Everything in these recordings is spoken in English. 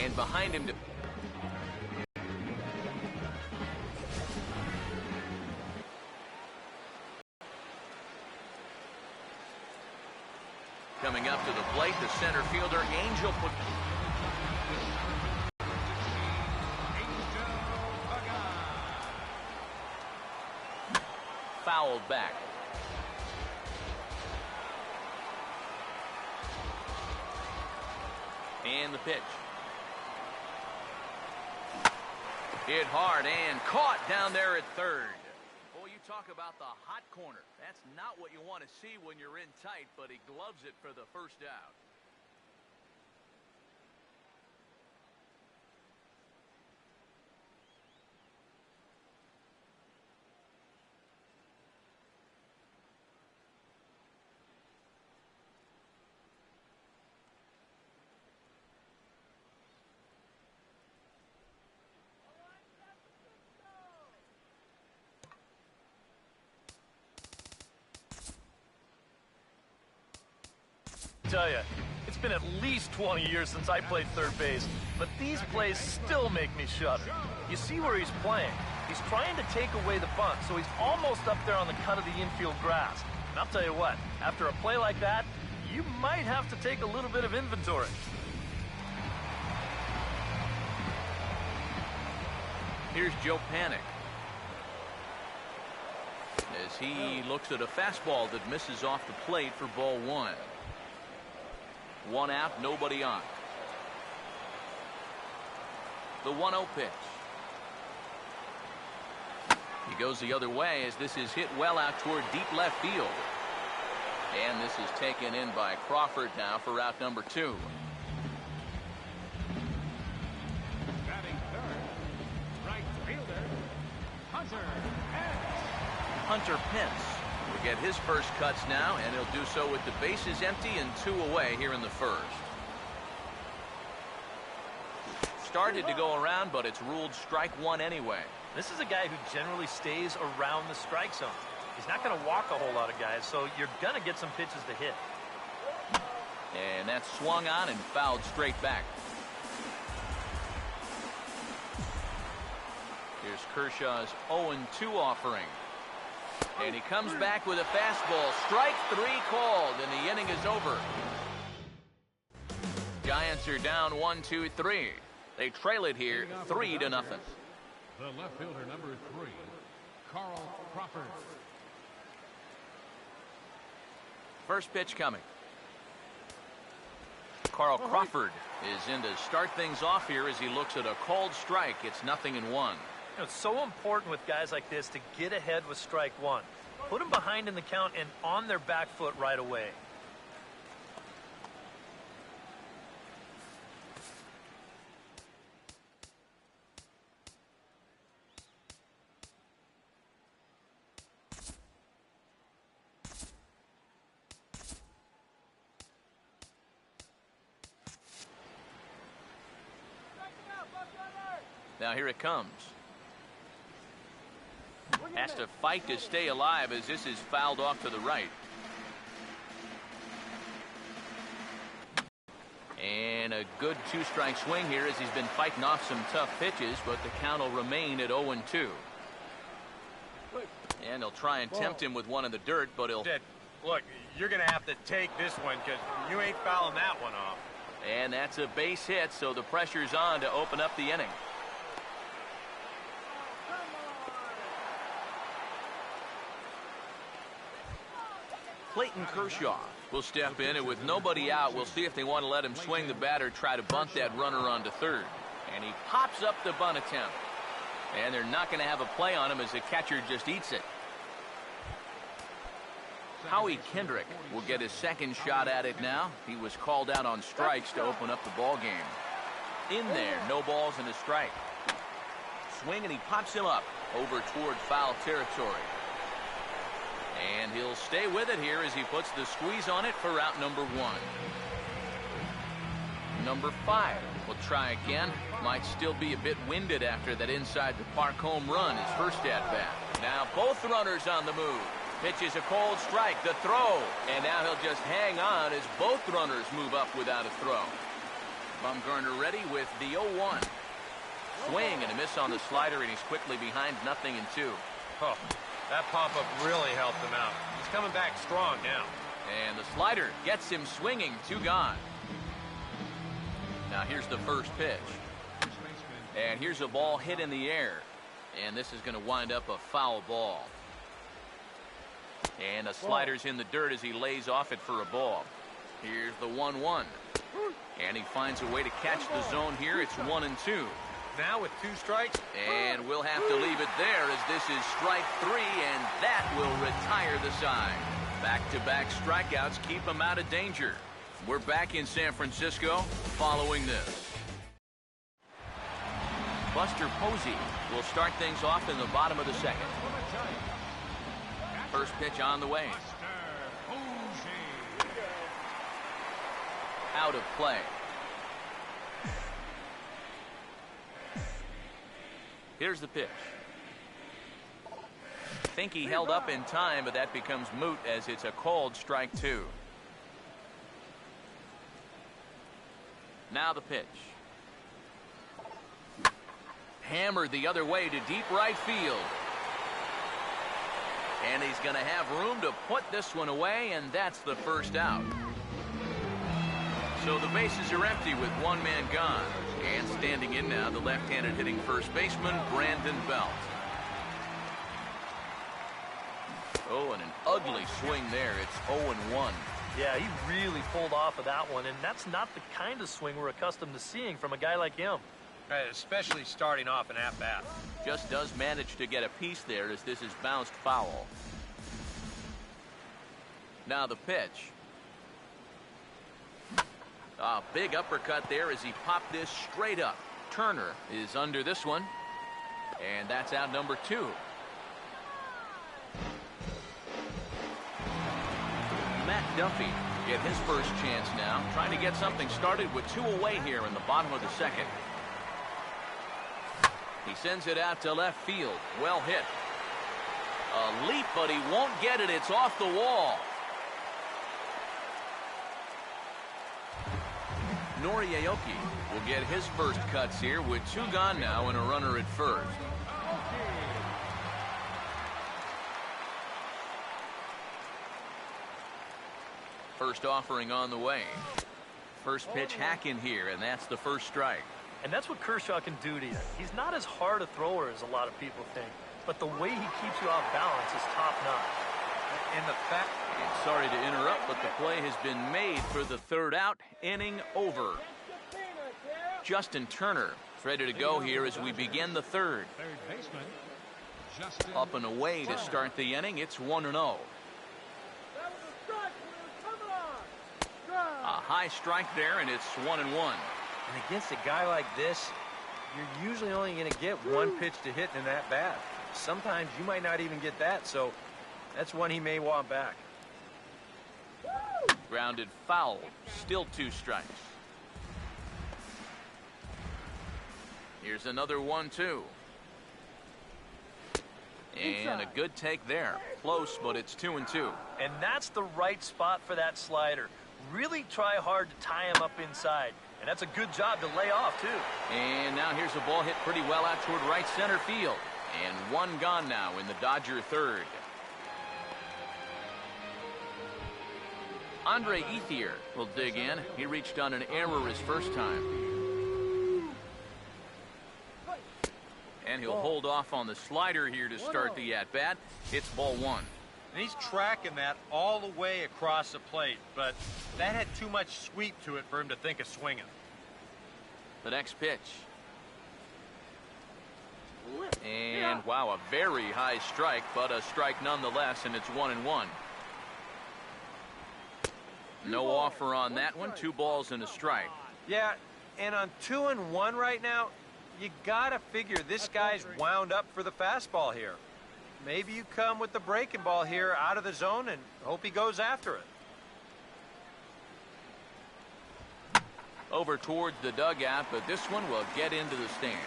And behind him to... Coming up to the plate, the center fielder, Angel put... Fouled back. And the pitch. Hit hard and caught down there at third. Boy, you talk about the hot corner. That's not what you want to see when you're in tight, but he gloves it for the first out. Tell you, it's been at least 20 years since I played third base, but these plays still make me shudder. You see where he's playing. He's trying to take away the bunt, so he's almost up there on the cut of the infield grass. And I'll tell you what, after a play like that, you might have to take a little bit of inventory. Here's Joe Panic. As he looks at a fastball that misses off the plate for ball one. One out, nobody on. The 1-0 pitch. He goes the other way as this is hit well out toward deep left field. And this is taken in by Crawford now for out number 2. Batting third, right fielder, Hunter Pence will get his first cuts now, and he'll do so with the bases empty and 2 away here in the first. Started to go around, but it's ruled strike 1 anyway. This is a guy who generally stays around the strike zone. He's not going to walk a whole lot of guys, so you're going to get some pitches to hit. And that's swung on and fouled straight back. Here's Kershaw's 0-2 offering. And he comes back with a fastball. Strike 3 called, and the inning is over. Giants are down 1-2-3. They trail it here 3-0. The left fielder, number 3, Carl Crawford. First pitch coming. Carl Crawford is in to start things off here as he looks at a called strike. It's 0-1. You know, it's so important with guys like this to get ahead with strike 1. Put them behind in the count and on their back foot right away. Now here it comes. Has to fight to stay alive as this is fouled off to the right. And a good 2-strike swing here as he's been fighting off some tough pitches, but the count will remain at 0-2. And he'll try and tempt him with one in the dirt, but he'll... Look, you're going to have to take this one because you ain't fouling that one off. And that's a base hit, so the pressure's on to open up the inning. Clayton Kershaw will step in, and with nobody out, we'll see if they want to let him swing the bat or try to bunt that runner onto third. And he pops up the bunt attempt. And they're not going to have a play on him as the catcher just eats it. Howie Kendrick will get his second shot at it now. He was called out on strikes to open up the ball game. In there, no balls and a strike. Swing, and he pops him up over toward foul territory. And he'll stay with it here as he puts the squeeze on it for out number 1. Number 5 will try again. Might still be a bit winded after that inside the park home run, his first at-bat. Now both runners on the move. Pitches a cold strike, the throw. And now he'll just hang on as both runners move up without a throw. Bumgarner ready with the 0-1. Swing and a miss on the slider, and he's quickly behind 0-2. Oh, that pop-up really helped him out. He's coming back strong now. And the slider gets him swinging. 2 gone. Now here's the first pitch. And here's a ball hit in the air. And this is going to wind up a foul ball. And the slider's in the dirt as he lays off it for a ball. Here's the 1-1. And he finds a way to catch the zone here. It's 1-2. Now with 2 strikes. And we'll have to leave it there as this is strike 3, and that will retire the side. Back-to-back strikeouts keep him out of danger. We're back in San Francisco following this. Buster Posey will start things off in the bottom of the second. First pitch on the way. Out of play. Here's the pitch. Think he held up in time, but that becomes moot as it's a called strike 2. Now the pitch. Hammered the other way to deep right field. And he's going to have room to put this one away, and that's the first out. So the bases are empty with 1 man gone. And standing in now, the left-handed hitting first baseman, Brandon Belt. Oh, and an ugly swing there. It's 0-1. Yeah, he really pulled off of that one, and that's not the kind of swing we're accustomed to seeing from a guy like him. Especially starting off an at-bat. Just does manage to get a piece there as this is bounced foul. Now the pitch. A big uppercut there as he popped this straight up. Turner is under this one. And that's out number 2. Matt Duffy get his first chance now. Trying to get something started with 2 away here in the bottom of the second. He sends it out to left field. Well hit. A leap, but he won't get it. It's off the wall. Noriaoki will get his first cuts here with 2 gone now and a runner at first. First offering on the way. First pitch hack in here, and that's the first strike. And that's what Kershaw can do to you. He's not as hard a thrower as a lot of people think, but the way he keeps you off balance is top-notch. And the fact... And sorry to interrupt, but the play has been made for the 3rd out. Inning over. Justin Turner is ready to go here as we begin the 3rd. Up and away to start the inning. It's 1-0. A high strike there, and it's 1-1. And against a guy like this, you're usually only going to get 1 pitch to hit in that bat. Sometimes you might not even get that, so that's one he may want back. Grounded foul. Still 2 strikes. Here's another 1-2. And a good take there. Close, but it's 2-2. And that's the right spot for that slider. Really try hard to tie him up inside. And that's a good job to lay off, too. And now here's a ball hit pretty well out toward right center field. And 1 gone now in the Dodger 3rd. Andre Ethier will dig in. He reached on an error his first time. And he'll hold off on the slider here to start the at-bat. It's ball 1. And he's tracking that all the way across the plate, but that had too much sweep to it for him to think of swinging. The next pitch. And, wow, a very high strike, but a strike nonetheless, and it's 1-1. No offer on that one. 2 balls and a strike. Yeah, and on 2-1 right now, you gotta figure this guy's wound up for the fastball here. Maybe you come with the breaking ball here out of the zone and hope he goes after it. Over towards the dugout, but this one will get into the stands.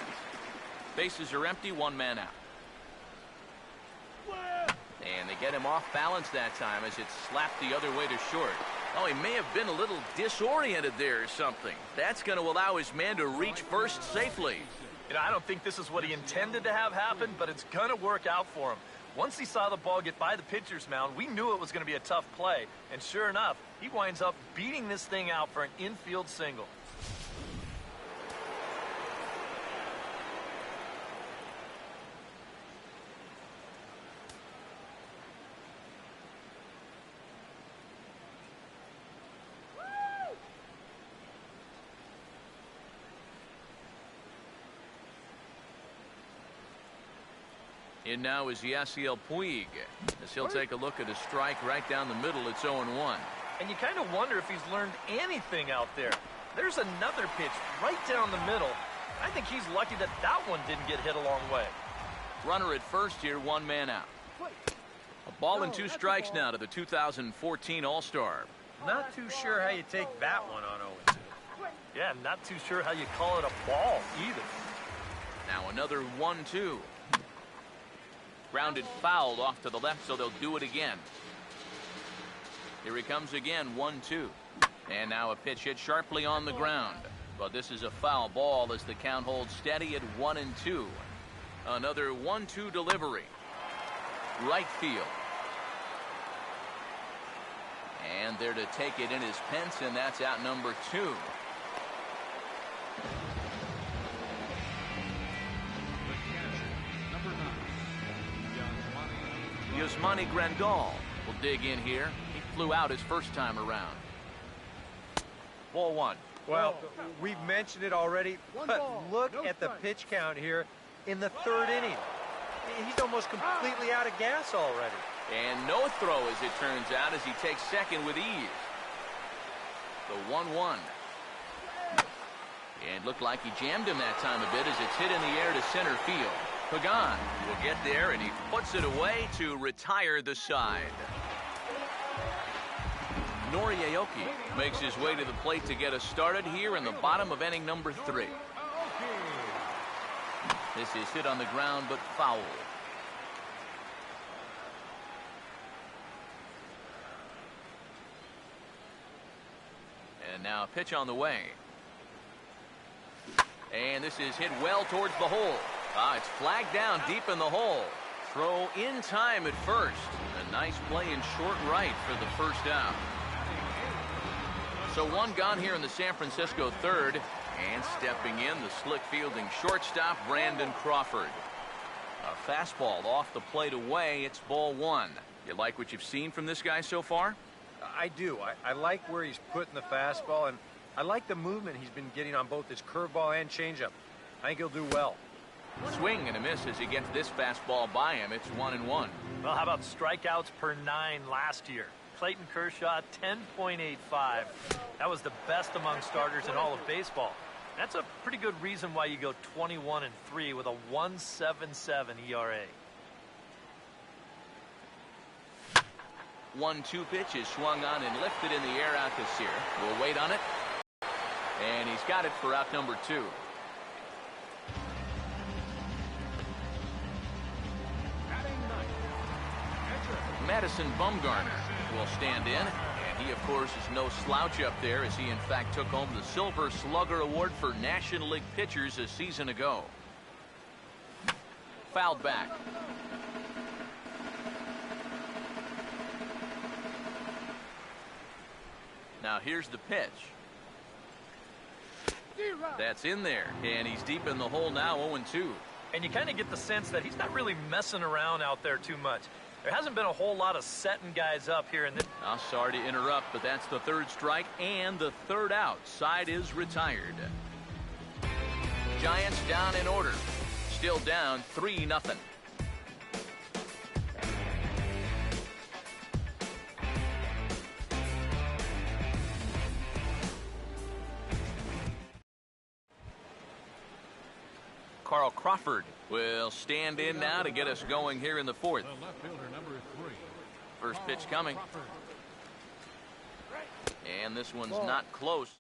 Bases are empty, 1 man out. And they get him off balance that time as it's slapped the other way to short. Oh, he may have been a little disoriented there or something. That's going to allow his man to reach first safely. You know, I don't think this is what he intended to have happen, but it's going to work out for him. Once he saw the ball get by the pitcher's mound, we knew it was going to be a tough play. And sure enough, he winds up beating this thing out for an infield single. In now is Yasiel Puig, as he'll take a look at a strike right down the middle. It's 0-1. And you kind of wonder if he's learned anything out there. There's another pitch right down the middle. I think he's lucky that that one didn't get hit a long way. Runner at first here, one man out. A ball and 2 strikes now to the 2014 All-Star. Not too sure how you take that one on 0-2. Yeah, not too sure how you call it a ball either. Now another 1-2. Grounded foul off to the left, so they'll do it again. Here he comes again, 1-2. And now a pitch hit sharply on the ground. But this is a foul ball as the count holds steady at 1-2. Another 1-2 delivery. Right field. And there to take it in is Pence, and that's out number 2. Yasmani Grandal will dig in here. He flew out his first time around. Ball 1. Well, we've mentioned it already, but look at the pitch count here in the 3rd inning. He's almost completely out of gas already. And no throw, as it turns out, as he takes second with ease. The 1-1. And looked like he jammed him that time a bit as it's hit in the air to center field. Pagan will get there, and he puts it away to retire the side. Noriaoki makes his way to the plate to get us started here in the bottom of inning number 3. This is hit on the ground, but foul. And now a pitch on the way. And this is hit well towards the hole. It's flagged down deep in the hole. Throw in time at first. A nice play in short right for the first out. So one gone here in the San Francisco 3rd. And stepping in, the slick fielding shortstop, Brandon Crawford. A fastball off the plate away. It's ball 1. You like what you've seen from this guy so far? I do. I like where he's putting the fastball, and I like the movement he's been getting on both his curveball and changeup. I think he'll do well. Swing and a miss as he gets this fastball by him. It's 1-1. Well, how about strikeouts per 9 last year? Clayton Kershaw, 10.85. That was the best among starters in all of baseball. That's a pretty good reason why you go 21-3 with a 1.77 ERA. 1-2 pitch is swung on and lifted in the air out to Sear. We'll wait on it. And he's got it for out number 2. Madison Bumgarner will stand in, and he, of course, is no slouch up there as he, in fact, took home the Silver Slugger Award for National League pitchers a season ago. Fouled back. Now here's the pitch. That's in there, and he's deep in the hole now, 0-2. And you kind of get the sense that he's not really messing around out there too much. There hasn't been a whole lot of setting guys up here in this. I'm sorry to interrupt, but that's the 3rd strike and the 3rd out. Side is retired. Giants down in order. Still down 3-0. Carl Crawford will stand in now to get us going here in the 4th. The left fielder, number 3. First pitch coming. And this one's not close.